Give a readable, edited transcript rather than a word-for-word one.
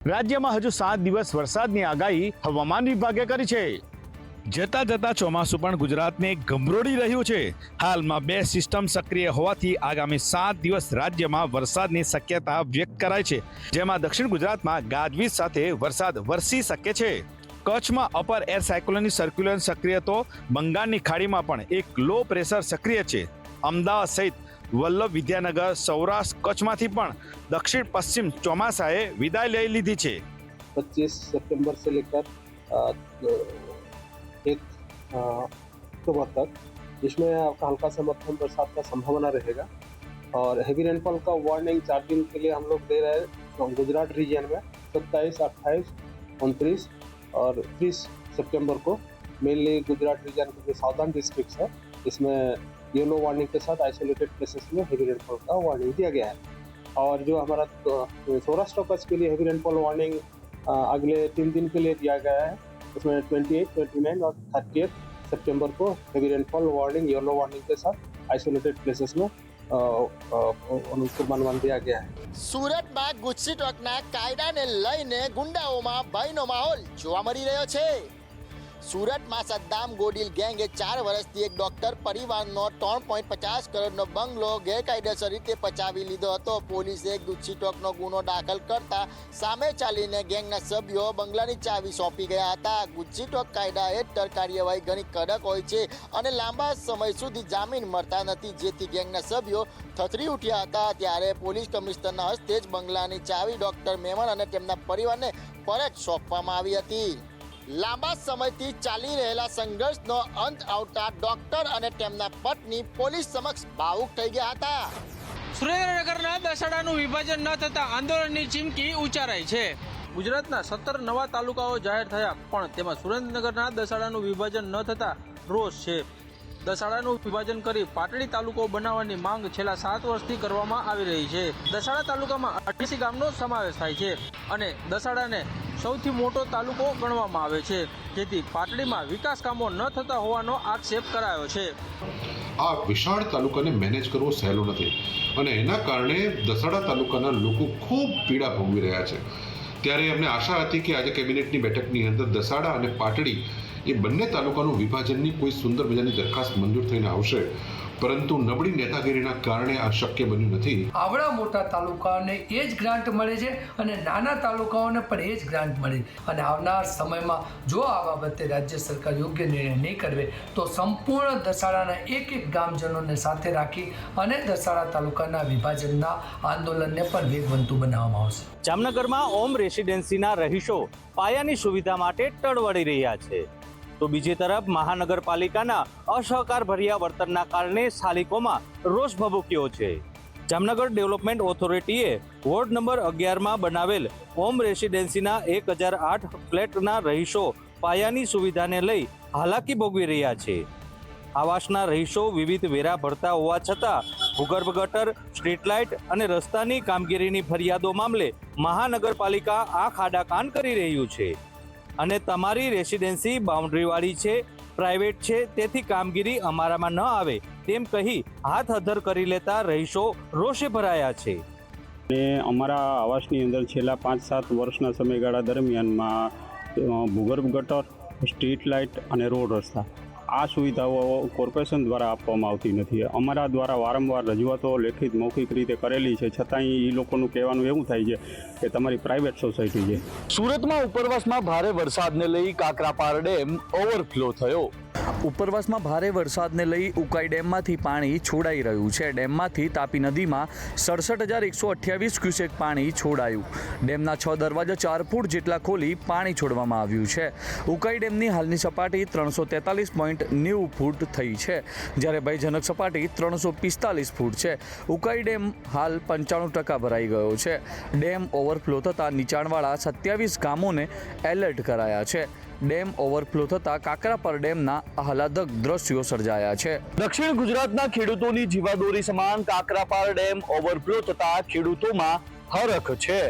રાજ્યમાં હજુ 7 દિવસ વરસાદની આગાહી હવામાન વિભાગે કરી છે। જતા જતા ચોમાસું પણ ગુજરાતને ગમરોડી રહ્યું છે। હાલમાં 2 સિસ્ટમ સક્રિય હોવાથી આગામી 7 દિવસ રાજ્યમાં વરસાદની શક્યતા વ્યક્ત કરાઈ છે, જેમાં દક્ષિણ ગુજરાતમાં ગાજવીજ સાથે વરસાદ વરસી શકે છે। કચ્છમાં અપર એર સાયક્લોનિક સર્ક્યુલર સક્રિય તો બંગાળની ખાડીમાં પણ એક લો પ્રેશર સક્રિય છે। અમદાવાદ સહિત વલ્લભ વિદ્યાનગર, સૌરાષ્ટ્ર, કચ્છમાંથી પણ दक्षिण पश्चिम चौमासाए विदाई ले ली थी छे। 25 सितंबर से लेकर 1 अक्टूबर तक, जिसमें आपका हल्का से मध्यम बरसात का संभावना रहेगा और हेवी रेनफॉल का वार्निंग 4 दिन के लिए हम लोग दे रहे हैं। गुजरात रीजन में 27, 28, 29 और 30 सितंबर को मेनली गुजरात रीजन के जो साउदर्न डिस्ट्रिक्ट्स है, इसमें येलो वार्निंग के साथ आइसोलेटेड प्लेसेस में हेवी रेनफॉल का वार्निंग दिया गया है। और जो हमारा सौराष्ट्र कच्छ के लिए हेवी रेनफॉल वार्निंग अगले 3 दिन के लिए दिया गया है, उसमें 28, 29 और 30 सितंबर को heavy rainfall warning yellow warning के साथ आइसोलेटेड प्लेसेस में उसको मानवान दिया गया है। सूरत में गुस्सी टोकना कायदा ने लईने गुंडाओं में भयनो माहौल जोवा मળી રહ્યો છે। સુરતમાં સદ્દામ ગોડિલ ગેંગે 4 વર્ષથી એક ડોક્ટર પરિવારનો 3.50 કરોડનો બંગલો ગેરકાયદેસર રીતે પચાવી લીધો હતો। પોલીસે ગુસ્સીટોકનો ગુનો દાખલ કરતા સામે ચાલીને ગેંગના સભ્યો બંગલાની ચાવી સોંપી ગયા હતા। ગુસ્સીટોક કાયદા હેઠળ કાર્યવાહી ઘણી કડક હોય છે અને લાંબા સમય સુધી જામીન મળતા નથી, જેથી ગેંગના સભ્યો થથરી ઉઠ્યા હતા। ત્યારે પોલીસ કમિશનરના હસ્તે જ બંગલાની ચાવી ડોક્ટર મેમન અને તેમના પરિવારને પરત સોંપવામાં આવી હતી। લાંબા સમયથી ચાલી રહેલા સંઘર્ષનો અંત આવતા ડોક્ટર અને તેમના પત્ની પોલીસ સમક્ષ ભાવુક થઈ ગયા હતા। સુરેન્દ્રનગરના દસાડાનું વિભાજન ન થતા આંદોલનની ચીમકી ઉચ્ચારાઈ છે। ગુજરાતના 17 નવા તાલુકાઓ જાહેર થયા, પણ તેમાં સુરેન્દ્રનગરના દસાડાનું વિભાજન ન થતા રોષ છે। દસાડાનું વિભાજન કરી પાટડી તાલુકો બનાવવાની માંગ છેલ્લા 7 વર્ષથી કરવામાં આવી રહી છે। દસાડા તાલુકામાં 88 ગામનો સમાવેશ થાય છે અને દસાડાને સૌથી મોટો તાલુકો ગણવામાં આવે છે, જેથી પાટડીમાં વિકાસ કામો ન થતા હોવાનો આક્ષેપ કરાયો છે। આ વિશાળ તાલુકાને મેનેજ કરવો સહેલો નથી અને એના કારણે દસાડા તાલુકાના લોકો ખૂબ પીડા ભોગવી રહ્યા છે। ત્યારે અમને આશા હતી કે આજે કેબિનેટની બેઠકની અંદર દસાડા અને પાટડી એ બંને તાલુકાનું વિભાજનની કોઈ સુંદર મજાની દરખાસ્ત મંજૂર થઈને આવશે, પરંતુ નબળી નેતાગીરીના કારણે આ શક્ય બન્યું નથી। આવડા મોટા તાલુકાઓને એ જ ગ્રાન્ટ મળે છે અને નાના તાલુકાઓને પણ એ જ ગ્રાન્ટ મળે અને આવનાર સમયમાં જો આ બાબતે રાજ્ય સરકાર યોગ્ય નિર્ણય નહીં કરે તો સંપૂર્ણ દસાડાના એક ગામજનોને સાથે રાખી અને દસાડા તાલુકાના વિભાજનના આંદોલનને પણ વેગવંતુ બનાવવામાં આવશે। જામનગરમાં ઓમ રેસિડેન્સીના રહીશો પાયાની સુવિધા માટે ટળવળી રહ્યા છે, તો બીજી તરફ મહાનગરપાલિકાના અસહકાર ભર્યા વર્તનના કારણે સ્થાનિકોમાં રોષ ભભૂક્યો છે। જામનગર ડેવલપમેન્ટ ઓથોરિટીએ વોર્ડ નંબર 11માં બનાવેલ હોમ રેસિડેન્સીના 1008 ફ્લેટના રહીશો પાયાની સુવિધાને લઈ હાલાકી ભોગવી રહ્યા છે। આવાસના રહીશો વિવિધ વેરા ભરતા હોવા છતાં ભૂગર્ભ ગટર, સ્ટ્રીટ લાઇટ અને રસ્તાની કામગીરીની ફરિયાદો મામલે મહાનગરપાલિકા આંખ આડા કાન કરી રહ્યું છે અને તમારી રેસિડેન્સી બાઉન્ડ્રીવાળી છે, પ્રાઇવેટ છે, તેથી કામગીરી અમારામાં ન આવે તેમ કહી હાથ અધ્ધર કરી લેતા રહીશો રોષે ભરાયા છે। અને અમારા આવાસની અંદર છેલ્લા 5-7 વર્ષના સમયગાળા દરમિયાનમાં ભૂગર્ભ ગટર, સ્ટ્રીટ લાઇટ અને રોડ રસ્તા આ સુવિધાઓ કોર્પોરેશન દ્વારા આપવામાં આવતી નથી। અમારા દ્વારા વારંવાર રજૂઆતો લેખિત મૌખિક રીતે કરેલી છે, છતાંય એ લોકોનું કહેવાનું એવું થાય છે કે તમારી પ્રાઇવેટ સોસાયટી છે। સુરતમાં ઉપરવાસમાં ભારે વરસાદને લઈ કાકરાપાર ડેમ ઓવરફ્લો થયો। ઉપરવાસમાં ભારે વરસાદને લઈ ઉકાઈ ડેમમાંથી પાણી છોડાઈ રહ્યું છે। ડેમમાંથી તાપી નદીમાં 67,128 ક્યુસેક પાણી છોડાયું। ડેમના 6 દરવાજા 4 ફૂટ જેટલા ખોલી પાણી છોડવામાં આવ્યું છે। ઉકાઈ ડેમની હાલની સપાટી 343.90 ફૂટ થઈ છે, જ્યારે ભયજનક સપાટી 345 ફૂટ છે। ઉકાઈ ડેમ હાલ 95% ભરાઈ ગયો છે। ડેમ ઓવરફ્લો થતાં નીચાણવાળા 27 ગામોને એલર્ટ કરાયા છે। ડેમ ઓવરફ્લો થતાં કાકરાપાર ડેમના આહલાદક દ્રશ્યો સર્જાયા છે। દક્ષિણ ગુજરાતના ખેડૂતોની જીવાદોરી સમાન કાકરાપાર ડેમ ઓવરફ્લો થતા ખેડૂતોમાં હરખ છે।